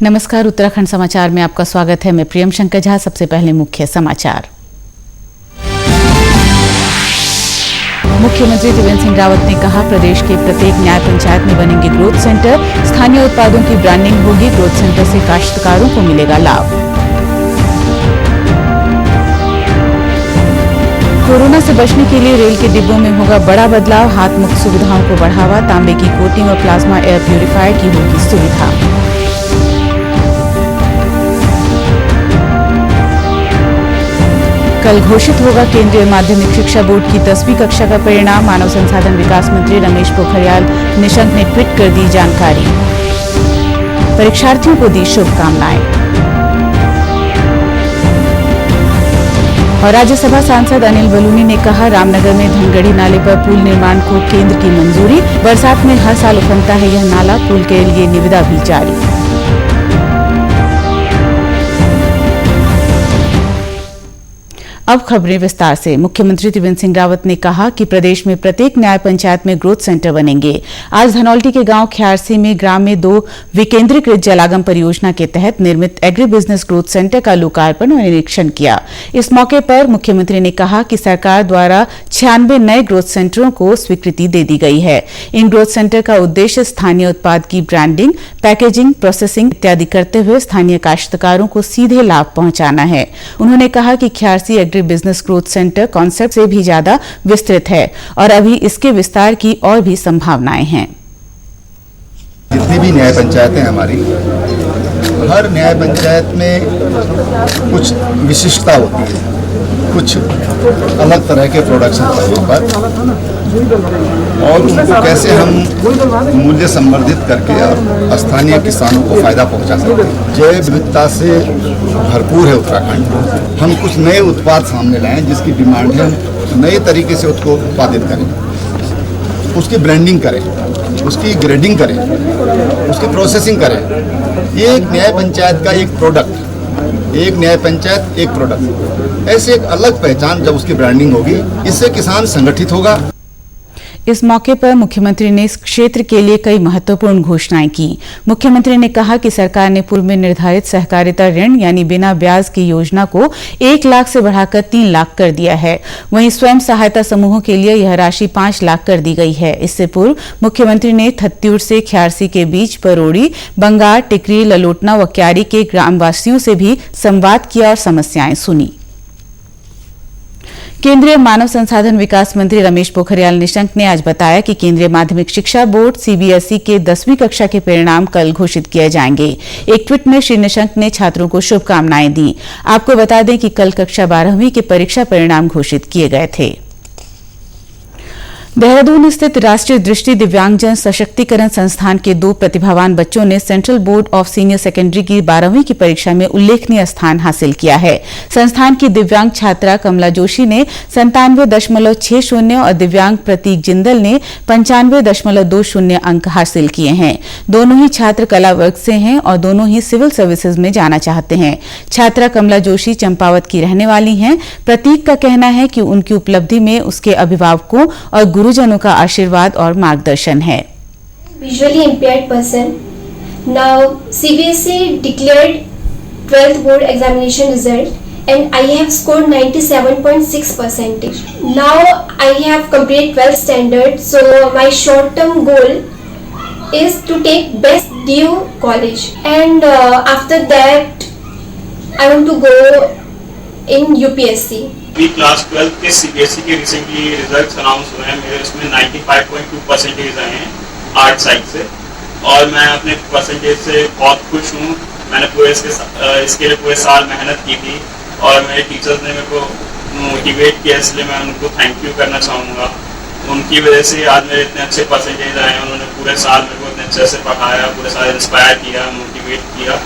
नमस्कार, उत्तराखंड समाचार में आपका स्वागत है। मैं प्रियम शंकर झा। सबसे पहले मुख्य समाचार। मुख्यमंत्री त्रिवेंद्र सिंह रावत ने कहा, प्रदेश के प्रत्येक न्याय पंचायत में बनेंगे ग्रोथ सेंटर। स्थानीय उत्पादों की ब्रांडिंग होगी। ग्रोथ सेंटर से काश्तकारों को मिलेगा लाभ। कोरोना से बचने के लिए रेल के डिब्बों में होगा बड़ा बदलाव। हाथ मुक्त सुविधाओं को बढ़ावा। तांबे की कोटिंग और प्लाज्मा एयर प्यूरिफायर की होगी सुविधा। कल घोषित होगा केंद्रीय माध्यमिक शिक्षा बोर्ड की 10वीं कक्षा का परिणाम। मानव संसाधन विकास मंत्री रमेश पोखरियाल निशंक ने ट्वीट कर दी जानकारी। परीक्षार्थियों को दी शुभकामनाएं। और राज्यसभा सांसद अनिल बलूनी ने कहा, रामनगर में धनगढ़ी नाले पर पुल निर्माण को केंद्र की मंजूरी। बरसात में हर साल उफनता है यह नाला। पुल के लिए निविदा भी जारी। अब खबरें विस्तार से। मुख्यमंत्री त्रिवेंद्र सिंह रावत ने कहा कि प्रदेश में प्रत्येक न्याय पंचायत में ग्रोथ सेंटर बनेंगे। आज धनौल्टी के गांव ख्यारसी में ग्राम में 2 विकेंद्रीकृत जलागम परियोजना के तहत निर्मित एग्री बिजनेस ग्रोथ सेंटर का लोकार्पण और निरीक्षण किया। इस मौके पर मुख्यमंत्री ने कहा कि सरकार द्वारा 96 नए ग्रोथ सेंटरों को स्वीकृति दे दी गई है। इन ग्रोथ सेंटर का उद्देश्य स्थानीय उत्पाद की ब्रांडिंग, पैकेजिंग, प्रोसेसिंग इत्यादि करते हुए स्थानीय काश्तकारों को सीधे लाभ पहुंचाना है। उन्होंने कहा कि Khyarsi agri business growth center concept से भी ज्यादा विस्तृत है और अभी इसके विस्तार की और भी संभावनाएं हैं। जितनी भी न्याय पंचायतें हमारी, हर न्याय पंचायत में कुछ विशिष्टता होती है, कुछ अलग तरह के प्रोडक्शन है वहाँ पर, और उनको कैसे हम मूल्य संवर्धित करके और स्थानीय किसानों को फायदा पहुंचा सकते हैं। जैव विविधता से भरपूर है उत्तराखंड। हम कुछ नए उत्पाद सामने लाएं जिसकी डिमांड है, हम नए तरीके से उसको उत्पादित करें, उसकी ब्रांडिंग करें, उसकी ग्रेडिंग करें, उसकी प्रोसेसिंग करें। ये एक न्याय पंचायत का एक प्रोडक्ट, एक न्याय पंचायत एक प्रोडक्ट, ऐसे एक अलग पहचान जब उसकी ब्रांडिंग होगी, इससे किसान संगठित होगा। इस मौके पर मुख्यमंत्री ने इस क्षेत्र के लिए कई महत्वपूर्ण घोषणाएं की। मुख्यमंत्री ने कहा कि सरकार ने पूर्व में निर्धारित सहकारिता ऋण यानी बिना ब्याज की योजना को 1 लाख से बढ़ाकर 3 लाख कर दिया है। वहीं स्वयं सहायता समूहों के लिए यह राशि 5 लाख कर दी गई है। इससे पूर्व मुख्यमंत्री ने थत्यूर से ख्यारसी के बीच परोड़ी, बंगार, टिकरी, ललोटना व क्यारी के ग्रामवासियों से भी संवाद किया और समस्याएं सुनी। केंद्रीय मानव संसाधन विकास मंत्री रमेश पोखरियाल निशंक ने आज बताया कि केंद्रीय माध्यमिक शिक्षा बोर्ड सीबीएसई के 10वीं कक्षा के परिणाम कल घोषित किए जाएंगे। एक ट्वीट में श्री निशंक ने छात्रों को शुभकामनाएं दी। आपको बता दें कि कल कक्षा 12वीं के परीक्षा परिणाम घोषित किए गए थे। देहरादून स्थित राष्ट्रीय दृष्टि दिव्यांगजन सशक्तिकरण संस्थान के 2 प्रतिभावान बच्चों ने central board of senior secondary की 12वीं की परीक्षा में उल्लेखनीय स्थान हासिल किया है। संस्थान की दिव्यांग छात्रा कमला जोशी ने 97.60 और दिव्यांग प्रतीक जिंदल ने 95.20 अंक हासिल किए हैं। दोनों ही छात्र कला वर्ग से हैं और दोनों ही सिविल सर्विसेज में जाना चाहते हैं। छात्रा कमला जोशी चंपावत की रहने वाली हैं। प्रतीक का कहना है कि उनकी उपलब्धि में उसके अभिभावकों और गुरुजनों का आशीर्वाद और मार्गदर्शन है। Visually impaired person. Now CBSE declared 12th board examination result and I have scored 97.6%. Now I have completed 12th standard, so my short-term goal is to take best DU college, and after that I want to go in UPSC. अभी class 12 के CBSE के recently results announce हुए हैं। मेरे उसमें 95.2% आए हैं art side से, और मैं अपने परसेंटेज से बहुत खुश हूँ। मैंने पूरे इसके लिए पूरे साल मेहनत की थी और मेरे टीचर्स ने मेरे को मोटिवेट किया, इसलिए मैं उनको थैंक यू करना चाहूँगा। उनकी वजह से आज मेरे इतने अच्छे परसेंटेज आए हैं। उन्होंने पूरे साल मेरे को इतने अच्छे से पढ़ाया, पूरे साल इंस्पायर किया, मोटिवेट किया।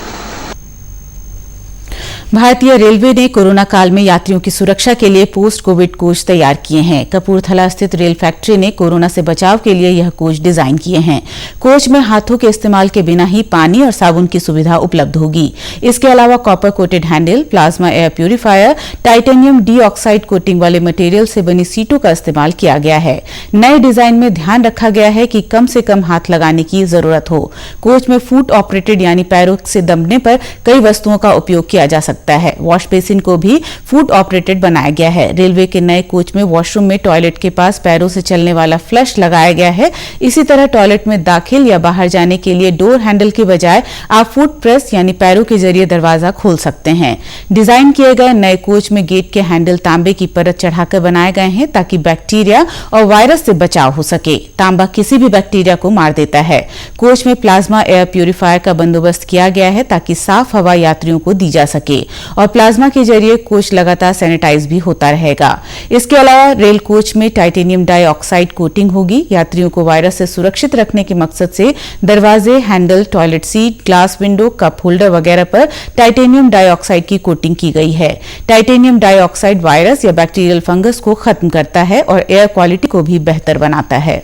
भारतीय रेलवे ने कोरोना काल में यात्रियों की सुरक्षा के लिए पोस्ट कोविड कोच तैयार किए हैं। कपूरथला स्थित रेल फैक्ट्री ने कोरोना से बचाव के लिए यह कोच डिजाइन किए हैं। कोच में हाथों के इस्तेमाल के बिना ही पानी और साबुन की सुविधा उपलब्ध होगी। इसके अलावा copper coated handle, plasma air purifier, titanium dioxide coating वाले मटेरियल से बनी सीटों का इस्तेमाल किया गया है। नए डिजाइन में ध्यान रखा गया है कि कम से कम हाथ लगाने की जरूरत हो। कोच में फुट ऑपरेटेड यानी पैरों से दबने पर कई वस्तुओं का उपयोग किया जा सकता है। वॉश बेसिन को भी फुट ऑपरेटेड बनाया गया है। रेलवे के नए कोच में वॉशरूम में टॉयलेट के पास पैरों से चलने वाला फ्लश लगाया गया है। इसी तरह टॉयलेट में दाखिल या बाहर जाने के लिए डोर हैंडल के बजाय आप फुट प्रेस यानी पैरों के जरिए दरवाजा खोल सकते हैं। डिजाइन किए गए नए कोच में गेट के हैंडल तांबे की परत चढ़ाकर बनाए गए हैं ताकि बैक्टीरिया और वायरस से बचाव हो सके। तांबा किसी भी बैक्टीरिया को मार देता है। कोच में प्लाज्मा एयर प्यूरिफायर का बंदोबस्त किया गया है ताकि साफ हवा यात्रियों को दी जा सके और प्लाज्मा के जरिए कोच लगातार सैनिटाइज भी होता रहेगा। इसके अलावा रेल कोच में टाइटेनियम डाइऑक्साइड कोटिंग होगी। यात्रियों को वायरस से सुरक्षित रखने के मकसद से दरवाजे, handle, toilet seat, glass window, cup holder वगैरह पर टाइटेनियम डाइऑक्साइड की कोटिंग की गई है। टाइटेनियम डाइऑक्साइड वायरस या बैक्टीरियल फंगस को खत्म करता है और एयर क्वालिटी को भी बेहतर बनाता है।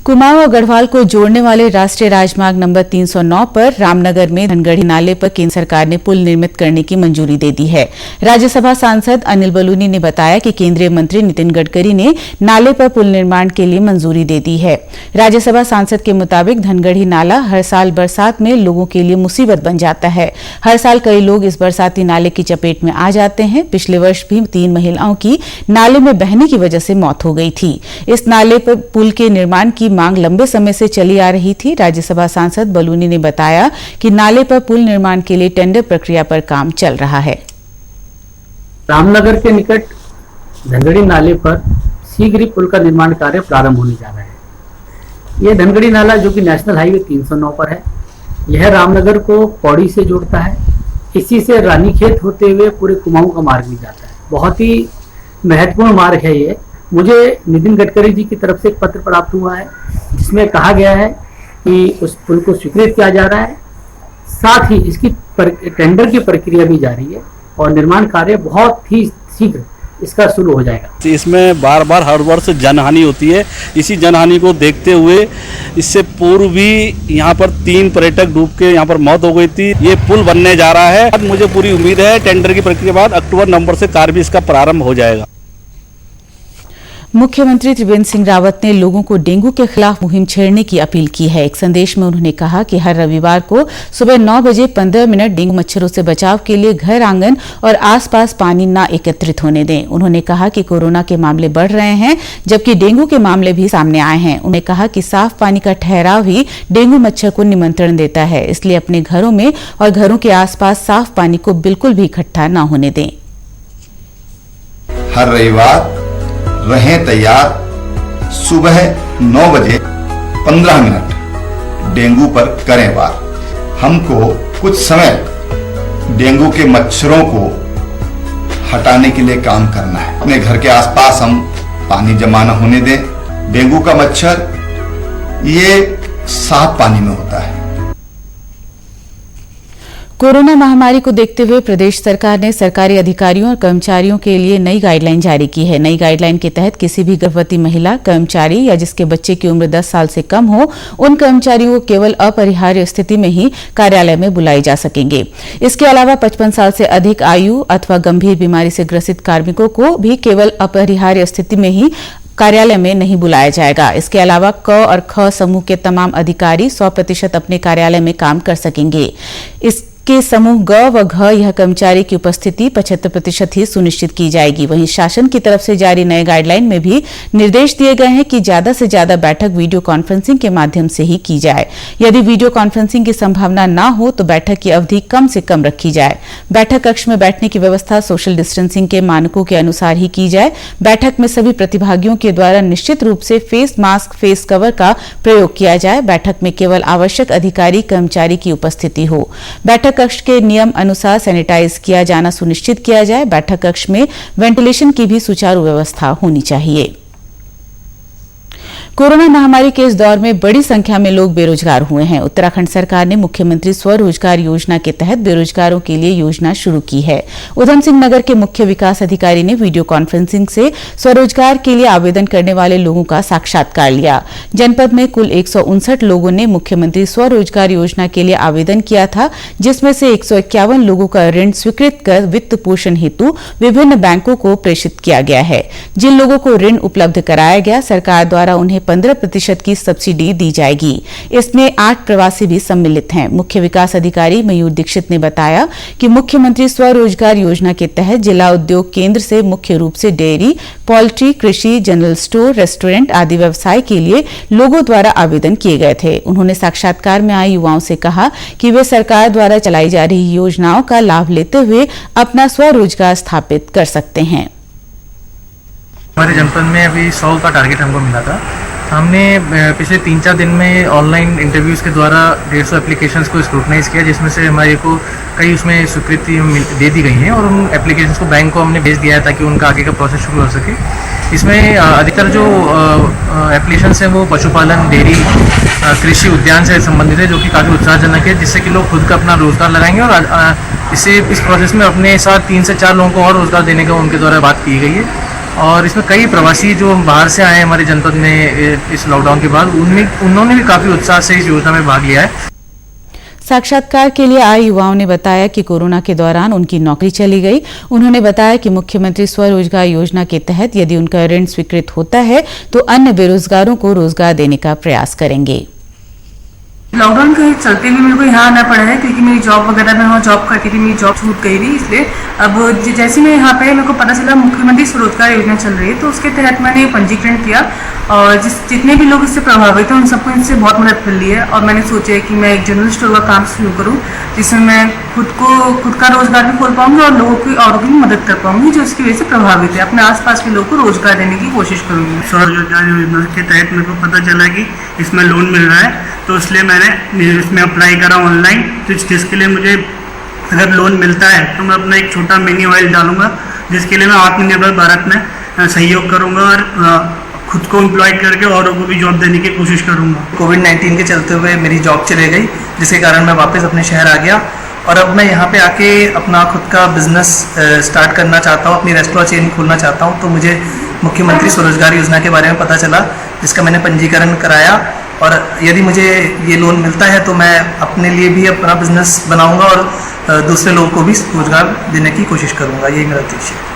कुमाऊं और गढ़वाल को जोड़ने वाले राष्ट्रीय राजमार्ग नंबर 309 पर रामनगर में धनगढ़ी नाले पर केंद्र सरकार ने पुल निर्मित करने की मंजूरी दे दी है। राज्यसभा सांसद अनिल बलूनी ने बताया कि केंद्रीय मंत्री नितिन गडकरी ने नाले पर पुल निर्माण के लिए मंजूरी दे दी है। राज्यसभा सांसद के मुताबिक धनगढ़ी नाला हर साल बरसात में लोगों के लिए मुसीबत बन जाता है। हर साल कई लोग इस बरसाती नाले की चपेट में आ जाते हैं। पिछले वर्ष भी 3 महिलाओं की नाले में बहने की वजह से मौत हो गई थी। इस नाले पर पुल के निर्माण की मांग लंबे समय से चली आ रही थी। राज्यसभा सांसद बलूनी ने बताया कि नाले पर पुल निर्माण के लिए टेंडर प्रक्रिया पर काम चल रहा है। रामनगर के निकट धनगढ़ी नाले पर शीघ्र ही पुल का निर्माण कार्य प्रारंभ होने जा रहा है। यह धनगढ़ी नाला जो कि नेशनल हाईवे 309 पर है, यह रामनगर को पौड़ी से जोड़ता है। इसी से रानीखेत होते हुए पूरे कुमाऊं का मार्ग भी जाता है। बहुत ही महत्वपूर्ण मार्ग है ये। मुझे नितिन गडकरी जी की तरफ से एक पत्र प्राप्त हुआ है जिसमें कहा गया है कि उस पुल को स्वीकृत किया जा रहा है। साथ ही इसकी टेंडर की प्रक्रिया भी जारी है और निर्माण कार्य बहुत ही शीघ्र इसका शुरू हो जाएगा। इसमें बार बार हर वर्ष जनहानि होती है। इसी जनहानि को देखते हुए इससे पूर्व भी यहाँ पर 3 पर्यटक डूब के यहाँ पर मौत हो गई थी। ये पुल बनने जा रहा है। मुझे पूरी उम्मीद है टेंडर की प्रक्रिया बाद अक्टूबर-नवंबर से कार्य भी इसका प्रारंभ हो जाएगा। मुख्यमंत्री त्रिवेंद्र सिंह रावत ने लोगों को डेंगू के खिलाफ मुहिम छेड़ने की अपील की है। एक संदेश में उन्होंने कहा कि हर रविवार को सुबह 9 बजे 15 मिनट डेंगू मच्छरों से बचाव के लिए घर, आंगन और आसपास पानी न एकत्रित होने दें। उन्होंने कहा कि कोरोना के मामले बढ़ रहे हैं जबकि डेंगू के मामले भी सामने आए हैं। उन्होंने कहा कि साफ पानी का ठहराव ही डेंगू मच्छर को निमंत्रण देता है, इसलिए अपने घरों में और घरों के आसपास साफ पानी को बिल्कुल भी इकट्ठा न होने दें। हर रविवार रहें तैयार, सुबह 9 बजे 15 मिनट डेंगू पर करें वार। हमको कुछ समय डेंगू के मच्छरों को हटाने के लिए काम करना है। अपने घर के आसपास हम पानी जमा न होने दें। डेंगू का मच्छर ये साफ पानी में होता है। कोरोना महामारी को देखते हुए प्रदेश सरकार ने सरकारी अधिकारियों और कर्मचारियों के लिए नई गाइडलाइन जारी की है। नई गाइडलाइन के तहत किसी भी गर्भवती महिला, कर्मचारी या जिसके बच्चे की उम्र 10 साल से कम हो, उन कर्मचारियों को केवल अपरिहार्य स्थिति में ही कार्यालय में बुलाए जा सकेंगे। इसके अलावा 55 साल से अधिक आयु अथवा गंभीर बीमारी से ग्रसित कार्मिकों को भी केवल अपरिहार्य स्थिति में ही कार्यालय में नहीं बुलाया जाएगा। इसके अलावा क और ख समूह के तमाम अधिकारी 100% अपने कार्यालय में काम कर सकेंगे। के समूह ग व घ यह कर्मचारी की उपस्थिति 75% ही सुनिश्चित की जाएगी। वहीं शासन की तरफ से जारी नए गाइडलाइन में भी निर्देश दिए गए हैं कि ज्यादा से ज्यादा बैठक वीडियो कॉन्फ्रेंसिंग के माध्यम से ही की जाए। यदि वीडियो कॉन्फ्रेंसिंग की संभावना न हो तो बैठक की अवधि कम से कम रखी जाए। बैठक कक्ष में बैठने की व्यवस्था सोशल डिस्टेंसिंग के मानकों के अनुसार ही की जाए। बैठक में सभी प्रतिभागियों के द्वारा निश्चित रूप से फेस मास्क, फेस कवर का प्रयोग किया जाए। बैठक में केवल आवश्यक अधिकारी, कर्मचारी की उपस्थिति हो। बैठक कक्ष के नियम अनुसार सैनिटाइज किया जाना सुनिश्चित किया जाए। बैठक कक्ष में वेंटिलेशन की भी सुचारू व्यवस्था होनी चाहिए। कोरोना महामारी के इस दौर में बड़ी संख्या में लोग बेरोजगार हुए हैं। उत्तराखंड सरकार ने मुख्यमंत्री स्वरोजगार योजना के तहत बेरोजगारों के लिए योजना शुरू की है। उधम सिंह नगर के मुख्य विकास अधिकारी ने वीडियो कॉन्फ्रेंसिंग से स्वरोजगार के लिए आवेदन करने वाले लोगों का साक्षात्कार लिया। जनपद में कुल 159 लोगों ने मुख्यमंत्री स्वरोजगार योजना के लिए आवेदन किया था, जिसमें से 151 लोगों का ऋण स्वीकृत कर वित्त पोषण हेतु विभिन्न बैंकों को प्रेषित किया गया है। जिन लोगों को ऋण उपलब्ध कराया गया, सरकार द्वारा उन्हें 15% की सब्सिडी दी जाएगी। इसमें 8 प्रवासी भी सम्मिलित हैं। मुख्य विकास अधिकारी मयूर दीक्षित ने बताया कि मुख्यमंत्री स्वरोजगार योजना के तहत जिला उद्योग केंद्र से मुख्य रूप से डेयरी, पोल्ट्री, कृषि, जनरल स्टोर, रेस्टोरेंट आदि व्यवसाय के लिए लोगों द्वारा आवेदन किए गए थे। उन्होंने साक्षात्कार में आए युवाओं से कहा कि वे सरकार द्वारा चलाई जा रही योजनाओं का लाभ लेते हुए अपना स्वरोजगार स्थापित कर सकते हैं। हमारे जनपद में अभी 100 का टारगेट हमको मिला था। हमने पिछले 3-4 दिन में ऑनलाइन इंटरव्यूज़ के द्वारा 150 एप्लीकेशंस को स्क्रूटनाइज किया, जिसमें से हमारे को कई उसमें स्वीकृति दे दी गई हैं और उन एप्लीकेशंस को बैंक को हमने भेज दिया है ताकि उनका आगे का प्रोसेस शुरू हो सके। इसमें अधिकतर जो एप्लीकेशंस हैं वो पशुपालन, डेयरी, कृषि, उद्यान से संबंधित है, जो कि काफ़ी उत्साहजनक है, जिससे कि लोग खुद का अपना रोजगार लगाएंगे और इस प्रोसेस में अपने साथ 3 से 4 लोगों को और रोजगार देने का उनके द्वारा बात की गई है। और इसमें कई प्रवासी जो बाहर से आए हैं हमारे जनपद में इस लॉकडाउन के बाद, उन्होंने भी काफ़ी उत्साह से इस योजना में भाग लिया है। साक्षात्कार के लिए आए युवाओं ने बताया कि कोरोना के दौरान उनकी नौकरी चली गई। उन्होंने बताया कि मुख्यमंत्री स्वरोजगार योजना के तहत यदि उनका ऋण स्वीकृत होता है तो अन्य बेरोजगारों को रोजगार देने का प्रयास करेंगे। लॉकडाउन के चलते भी मेरे को यहाँ आना पड़ा है, क्योंकि मेरी जॉब वगैरह मैं वहाँ जॉब करती थी, मेरी जॉब छूट गई थी। इसलिए अब जैसे मैं यहाँ पे मेरे को पता चला मुख्यमंत्री स्वरोजगार योजना चल रही है, तो उसके तहत मैंने पंजीकरण किया और जितने भी लोग इससे प्रभावित हैं उन सबको इससे बहुत मदद मिल रही है। और मैंने सोचा है कि मैं एक जनरल स्टोर का काम शुरू करूँ, जिसमें मैं खुद का रोजगार भी खोल पाऊंगी और लोगों की और भी मदद कर पाऊंगी जो इसकी वजह से प्रभावित है। अपने आसपास के लोगों को रोजगार देने की कोशिश करूंगी। स्वरोजगार योजना के तहत मेरे को पता चला कि इसमें लोन मिल रहा है, तो इसलिए मैंने इसमें अप्लाई करा ऑनलाइन। तो जिसके लिए मुझे अगर लोन मिलता है तो मैं अपना एक छोटा मिनी ऑयल डालूंगा, जिसके लिए मैं आत्मनिर्भर भारत में सहयोग करूंगा और खुद को एम्प्लॉय करके औरों को भी जॉब देने की कोशिश करूंगा। कोविड-19 के चलते हुए मेरी जॉब चली गई, जिसके कारण मैं वापस अपने शहर आ गया और अब मैं यहाँ पे आके अपना खुद का बिजनेस स्टार्ट करना चाहता हूँ, अपनी रेस्टोरेंट चेन खोलना चाहता हूँ। तो मुझे मुख्यमंत्री स्वरोजगार योजना के बारे में पता चला, जिसका मैंने पंजीकरण कराया और यदि मुझे ये लोन मिलता है तो मैं अपने लिए भी अपना बिजनेस बनाऊंगा और दूसरे लोगों को भी रोजगार देने की कोशिश करूंगा। यही मेरा उद्देश्य है।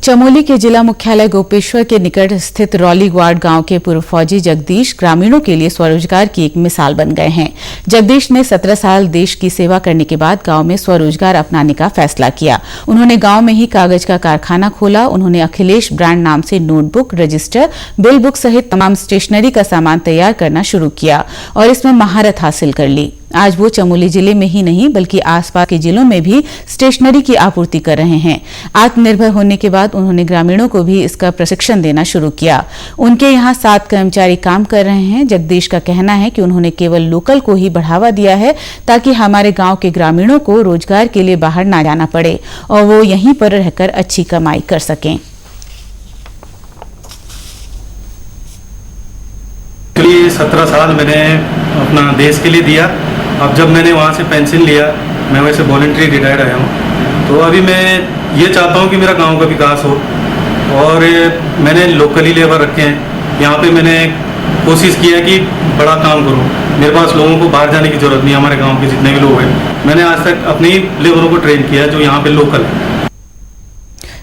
चमोली के जिला मुख्यालय गोपेश्वर के निकट स्थित रौलीग्वाड गांव के पूर्व फौजी जगदीश ग्रामीणों के लिए स्वरोजगार की एक मिसाल बन गए हैं। जगदीश ने 17 साल देश की सेवा करने के बाद गांव में स्वरोजगार अपनाने का फैसला किया। उन्होंने गांव में ही कागज का कारखाना खोला। उन्होंने अखिलेश ब्रांड नाम से नोटबुक, रजिस्टर, बिल बुक सहित तमाम स्टेशनरी का सामान तैयार करना शुरू किया और इसमें महारत हासिल कर ली। आज वो चमोली जिले में ही नहीं बल्कि आसपास के जिलों में भी स्टेशनरी की आपूर्ति कर रहे हैं। आत्मनिर्भर होने के बाद उन्होंने ग्रामीणों को भी इसका प्रशिक्षण देना शुरू किया। उनके यहाँ 7 कर्मचारी काम कर रहे हैं। जगदीश का कहना है कि उन्होंने केवल लोकल को ही बढ़ावा दिया है ताकि हमारे गांव के ग्रामीणों को रोजगार के लिए बाहर ना जाना पड़े और वो यहीं पर रहकर अच्छी कमाई कर सकें। 17 साल मैंने अपना देश के लिए दिया। अब जब मैंने वहाँ से पेंशन लिया, मैं वैसे वॉलंटरी रिटायर आया हूँ, तो अभी मैं ये चाहता हूँ कि मेरा गांव का विकास हो और मैंने लोकली लेबर रखे हैं। यहाँ पे मैंने कोशिश किया कि बड़ा काम करूँ। मेरे पास लोगों को बाहर जाने की ज़रूरत नहीं। हमारे गांव के जितने भी लोग हैं, मैंने आज तक अपनी लेबरों को ट्रेन किया जो यहाँ पे लोकल है।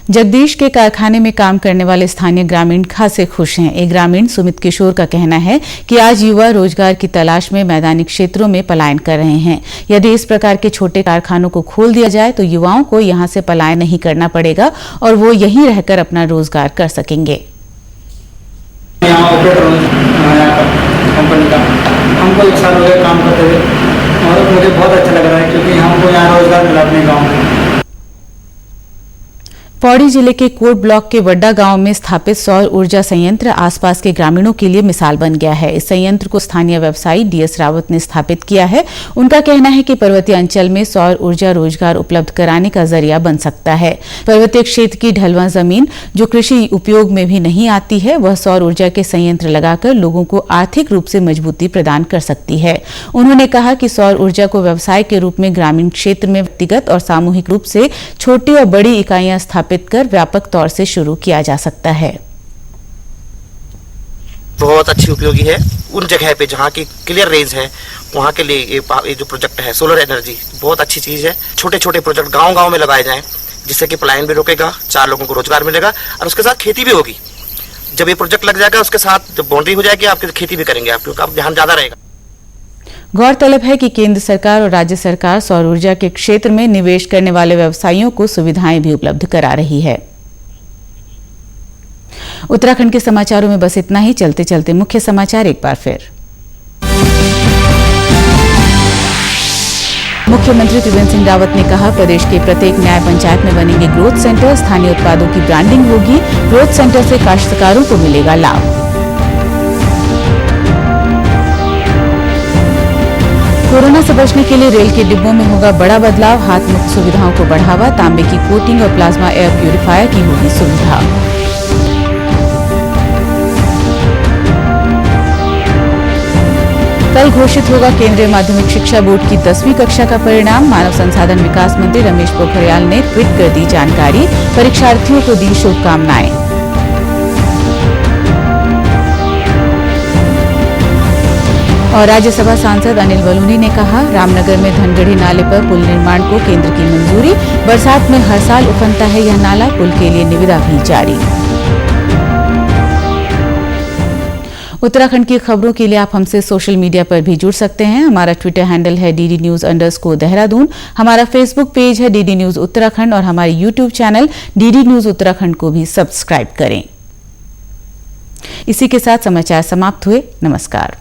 जगदीश के कारखाने में काम करने वाले स्थानीय ग्रामीण खासे खुश हैं। एक ग्रामीण सुमित किशोर का कहना है कि आज युवा रोजगार की तलाश में मैदानी क्षेत्रों में पलायन कर रहे हैं। यदि इस प्रकार के छोटे कारखानों को खोल दिया जाए तो युवाओं को यहां से पलायन नहीं करना पड़ेगा और वो यहीं रहकर अपना रोजगार कर सकेंगे। कंपनी का हमको 1 साल हो गया काम करते हुए और मुझे बहुत अच्छा लग रहा है, क्योंकि हमको यहाँ रोजगार मिला अपने गाँव में। पौड़ी जिले के कोट ब्लॉक के वड्डा गांव में स्थापित सौर ऊर्जा संयंत्र आसपास के ग्रामीणों के लिए मिसाल बन गया है। इस संयंत्र को स्थानीय व्यवसायी डीएस रावत ने स्थापित किया है। उनका कहना है कि पर्वतीय अंचल में सौर ऊर्जा रोजगार उपलब्ध कराने का जरिया बन सकता है। पर्वतीय क्षेत्र की ढलवां जमीन जो कृषि उपयोग में भी नहीं आती है, वह सौर ऊर्जा के संयंत्र लगाकर लोगों को आर्थिक रूप से मजबूती प्रदान कर सकती है। उन्होंने कहा कि सौर ऊर्जा को व्यवसाय के रूप में ग्रामीण क्षेत्र में व्यक्तिगत और सामूहिक रूप से छोटी और बड़ी इकाइयां स्थापित कर व्यापक तौर से शुरू किया जा सकता है। बहुत अच्छी उपयोगी है उन जगह पे जहाँ की क्लियर रेंज है, वहाँ के लिए ये जो प्रोजेक्ट है सोलर एनर्जी बहुत अच्छी चीज है। छोटे छोटे प्रोजेक्ट गांव-गांव में लगाए जाएं, जिससे कि पलायन भी रोकेगा, 4 लोगों को रोजगार मिलेगा और उसके साथ खेती भी होगी। जब ये प्रोजेक्ट लग जाएगा उसके साथ जब बाउंड्री हो जाएगी आपकी खेती भी करेंगे आप लोग, आप ध्यान ज्यादा रहेगा। गौरतलब है कि केंद्र सरकार और राज्य सरकार सौर ऊर्जा के क्षेत्र में निवेश करने वाले व्यवसायियों को सुविधाएं भी उपलब्ध करा रही है। उत्तराखंड के समाचारों में बस इतना ही। चलते चलते मुख्य समाचार एक बार फिर। मुख्यमंत्री त्रिवेंद्र सिंह रावत ने कहा, प्रदेश के प्रत्येक न्याय पंचायत में बनेंगे ग्रोथ सेंटर, स्थानीय उत्पादों की ब्रांडिंग होगी, ग्रोथ सेंटर से काश्तकारों को मिलेगा लाभ। कोरोना से बचने के लिए रेल के डिब्बों में होगा बड़ा बदलाव, हाथ मुक्त सुविधाओं को बढ़ावा, तांबे की कोटिंग और प्लाज्मा एयर प्यूरिफायर की होगी सुविधा। कल घोषित होगा केंद्रीय माध्यमिक शिक्षा बोर्ड की 10वीं कक्षा का परिणाम। मानव संसाधन विकास मंत्री रमेश पोखरियाल ने ट्वीट कर दी जानकारी, परीक्षार्थियों को दी शुभकामनाएं। और राज्यसभा सांसद अनिल बलूनी ने कहा, रामनगर में धनगढ़ी नाले पर पुल निर्माण को केंद्र की मंजूरी, बरसात में हर साल उफनता है यह नाला, पुल के लिए निविदा भी जारी। उत्तराखंड की खबरों के लिए आप हमसे सोशल मीडिया पर भी जुड़ सकते हैं। हमारा ट्विटर हैंडल है DD News_देहरादून, हमारा फेसबुक पेज है DD News उत्तराखंड और हमारे YouTube channel DD News Uttarakhand को भी सब्सक्राइब करें। इसी के साथ समाचार समाप्त हुए। नमस्कार।